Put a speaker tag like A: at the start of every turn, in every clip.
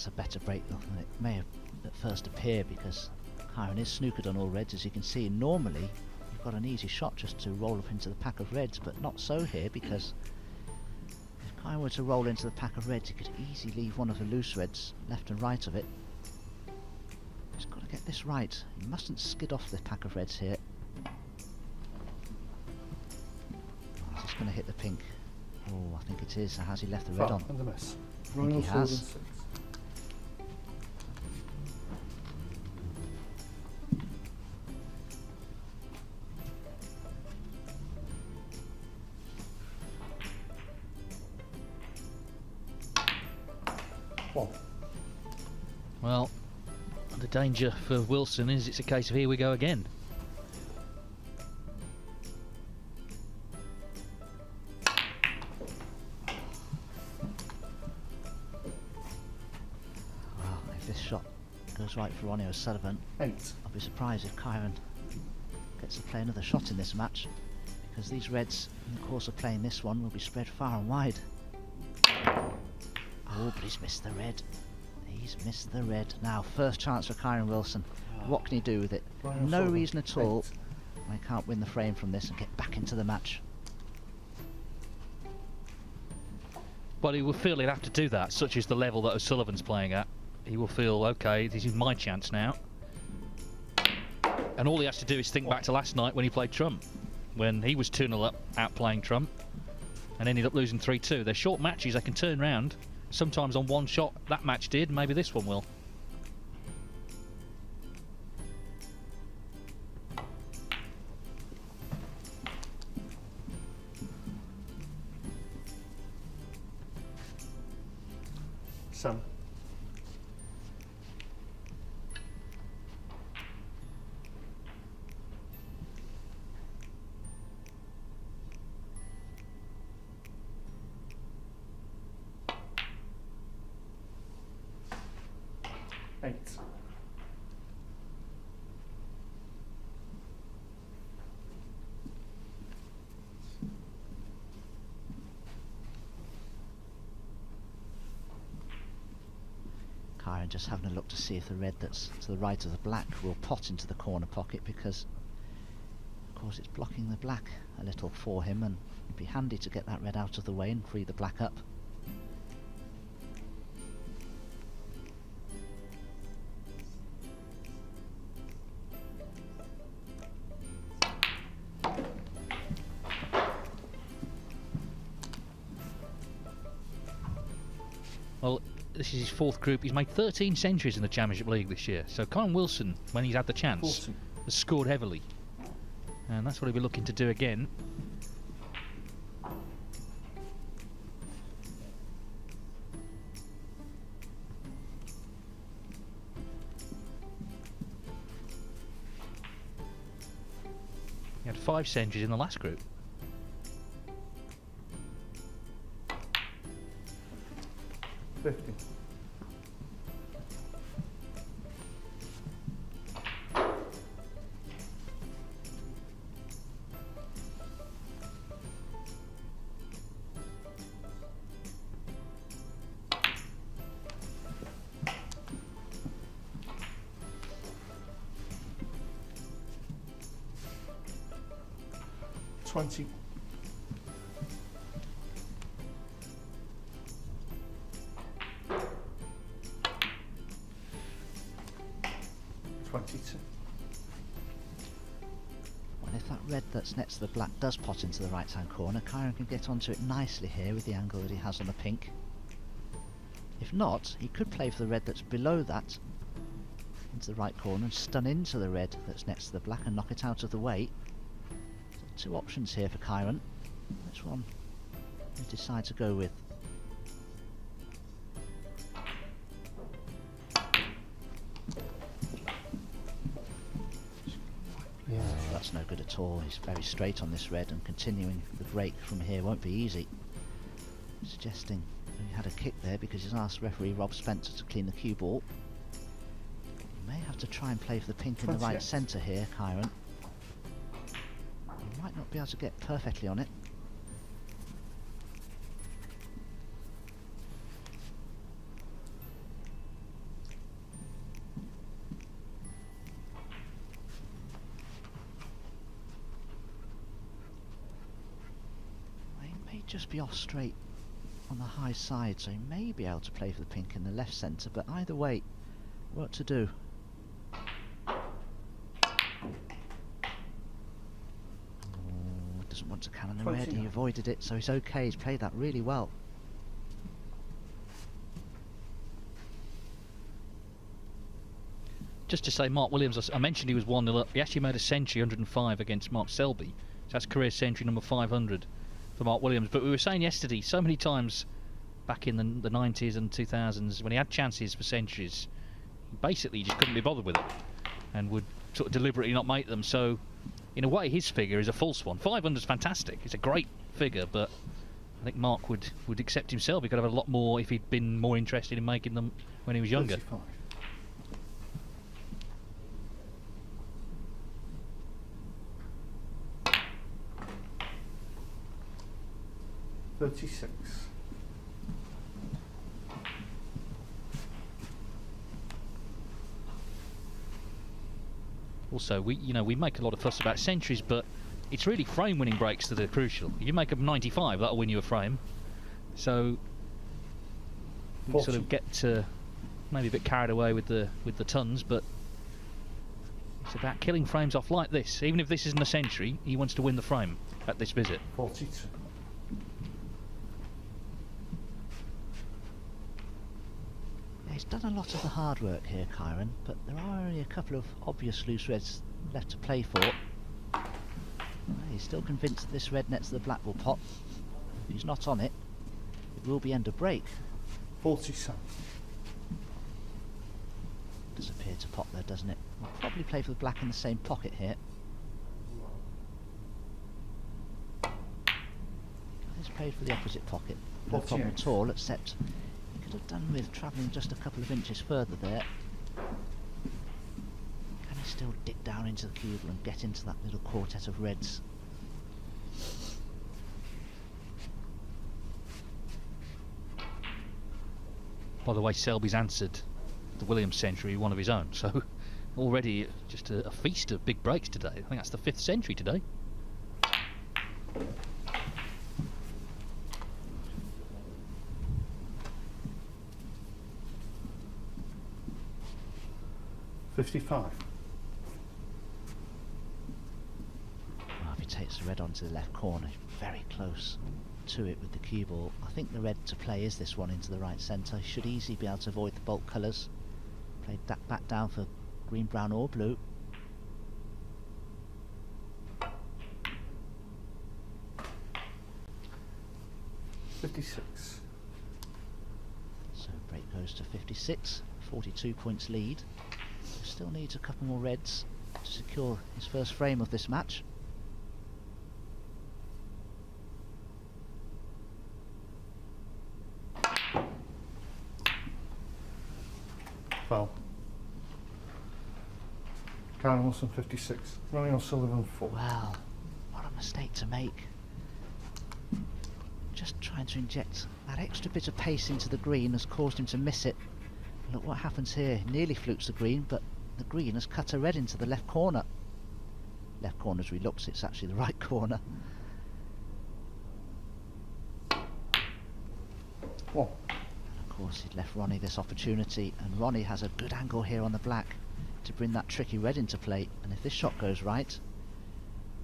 A: that's a better break than it may have at first appear, because Kyren is snookered on all reds, as you can see. Normally you've got an easy shot just to roll up into the pack of reds, but not so here, because if Kyren were to roll into the pack of reds, he could easily leave one of the loose reds left and right of it. He's got to get this right. He mustn't skid off the pack of reds here. Oh, is this going to hit the pink? Oh, I think it is. Has he left the red on?
B: And the miss.
A: I think he has.
C: Well, the danger for Wilson is it's a case of here we go again.
A: Well, if this shot goes right for Ronnie or Sullivan,
B: 8.
A: I'll be surprised if Kyren gets to play another shot in this match, because these reds, in the course of playing this one, will be spread far and wide. Oh, but he's missed the red. He's missed the red. Now, first chance for Kyren Wilson. What can he do with it? No reason at all. I can't win the frame from this and get back into the match.
C: But he will feel he'll have to do that, such as the level that O'Sullivan's playing at. He will feel, okay, this is my chance now. And all he has to do is think back to last night when he played Trump, when he was 2-0 up, outplaying Trump, and ended up losing 3-2. They're short matches, they can turn round. Sometimes on one shot, that match did, maybe this one will.
B: Some. Eight.
A: Kyren just having a look to see if the red that's to the right of the black will pot into the corner pocket, because of course it's blocking the black a little for him, and it'd be handy to get that red out of the way and free the black up.
C: Well, this is his fourth group. He's made 13 centuries in the Championship League this year. So Kyren Wilson, when he's had the chance, has scored heavily. And that's what he'll be looking to do again. He had 5 centuries in the last group.
B: $20. 22.
A: Well, if that red that's next to the black does pot into the right hand corner, Kyren can get onto it nicely here with the angle that he has on the pink. If not, he could play for the red that's below that into the right corner and stun into the red that's next to the black and knock it out of the way. So 2 options here for Kyren. Which one do you decide to go with? Yeah, that's no good at all. He's very straight on this red, and continuing the break from here won't be easy. Suggesting he had a kick there because he's asked referee Rob Spencer to clean the cue ball. He may have to try and play for the pink in the right centre here, Kyren. He might not be able to get perfectly on it. just be off straight on the high side, so he may be able to play for the pink in the left centre, but either way, what to do? Doesn't want to cannon the red, he avoided it, so he's okay, he's played that really well.
C: Just to say, Mark Williams, I mentioned he was 1-0 up. He actually made a century, 105 against Mark Selby. So that's career century number 500 for Mark Williams. But we were saying yesterday, so many times back in the 90s and 2000s, when he had chances for centuries, basically he just couldn't be bothered with it and would sort of deliberately not make them. So in a way, his figure is a false one. 500 is fantastic. It's a great figure, but I think Mark would accept himself. He could have a lot more if he'd been more interested in making them when he was younger.
B: 35. $36.
C: Also, we make a lot of fuss about centuries, but it's really frame winning breaks that are crucial. If you make a 95, that'll win you a frame. So we sort of get maybe a bit carried away with the tons, but it's about killing frames off like this. Even if this isn't a century, he wants to win the frame at this visit.
B: 42.
A: He's done a lot of the hard work here, Kyren, but there are only a couple of obvious loose reds left to play for. He's still convinced that this red nets the black will pop. If he's not on it, it will be end of break.
B: 47.
A: Does appear to pop there, doesn't it? We'll probably play for the black in the same pocket here. He's played for the opposite pocket. No problem at all, except he could have done with travelling just a couple of inches further there. Can he still dig down into the cubel and get into that little quartet of reds?
C: By the way, Selby's answered the Williams century, one of his own, so already just a feast of big breaks today. I think that's the 5th century today.
B: $55.
A: Well, if he takes the red onto the left corner, very close to it with the cue ball. I think the red to play is this one into the right centre. He should easily be able to avoid the bulk colours. Played that back down for green, brown or blue.
B: $56.
A: So break goes to 56, 42 points lead. Still needs a couple more reds to secure his first frame of this match.
B: Foul. Kyren Wilson 56. Ronnie Sullivan 4.
A: Wow, what a mistake to make. Just trying to inject that extra bit of pace into the green has caused him to miss it. Look what happens here. He nearly flukes the green, but the green has cut a red into the left corner. Left corner as he looks, it's actually the right corner.
B: One.
A: And of course he'd left Ronnie this opportunity, and Ronnie has a good angle here on the black to bring that tricky red into play, and if this shot goes right,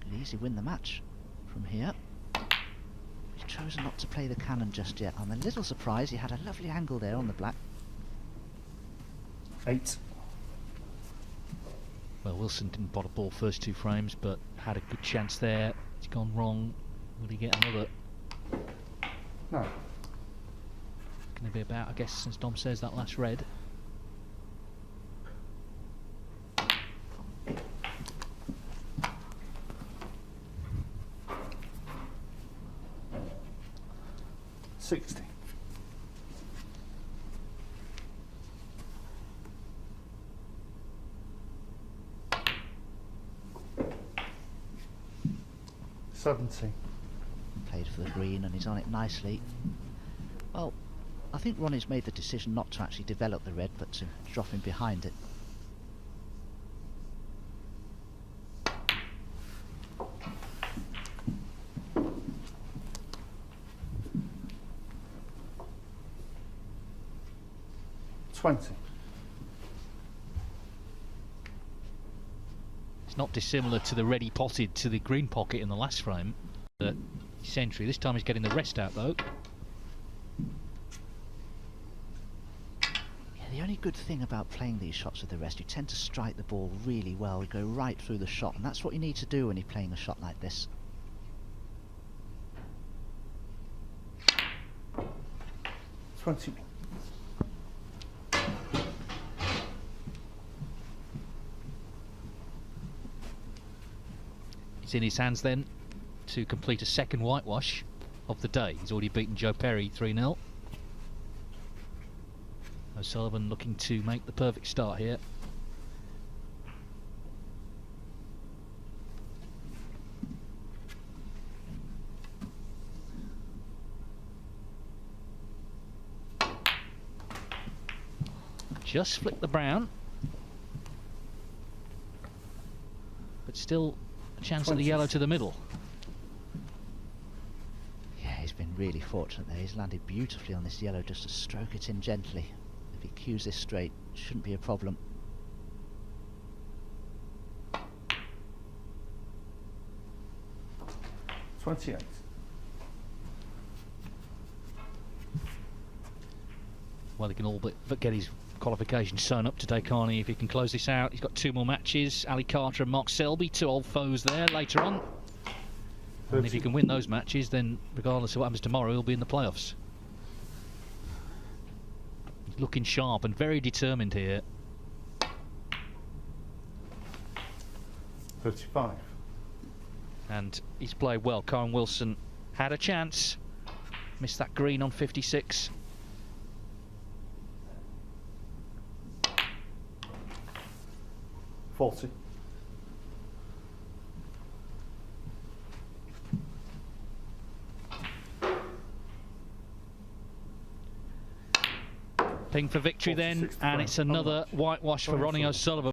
A: could easily win the match from here. He's chosen not to play the cannon just yet. I'm a little surprised. He had a lovely angle there on the black.
B: 8.
C: Well, Wilson didn't pot a ball first 2 frames, but had a good chance there. It's gone wrong. Will he get another?
B: No.
C: Going to be about, I guess, as Dom says, that last red.
B: $60. $70.
A: Played for the green and he's on it nicely. Well, I think Ronnie's made the decision not to actually develop the red, but to drop him behind it.
B: 20.
C: It's not dissimilar to the ready potted to the green pocket in the last frame. Century. This time he's getting the rest out though.
A: Yeah, the only good thing about playing these shots with the rest, you tend to strike the ball really well. You go right through the shot, and that's what you need to do when you're playing a shot like this.
C: It's in his hands then to complete a second whitewash of the day. He's already beaten Joe Perry 3-0. Sullivan looking to make the perfect start here. Just flick the brown, but still a chance at the yellow to the middle.
A: Yeah, he's been really fortunate there. He's landed beautifully on this yellow, just to stroke it in gently. If he cues this straight, shouldn't be a problem.
C: Well, he can all but get his qualification sewn up today, can't he, if he can close this out. He's got 2 more matches. Ali Carter and Mark Selby, 2 old foes there later on. 30. And if he can win those matches, then regardless of what happens tomorrow, he'll be in the playoffs. He's looking sharp and very determined here.
B: 35.
C: And he's played well. Kyren Wilson had a chance. Missed that green on 56. Ping for victory then, and it's another whitewash for Ronnie O'Sullivan.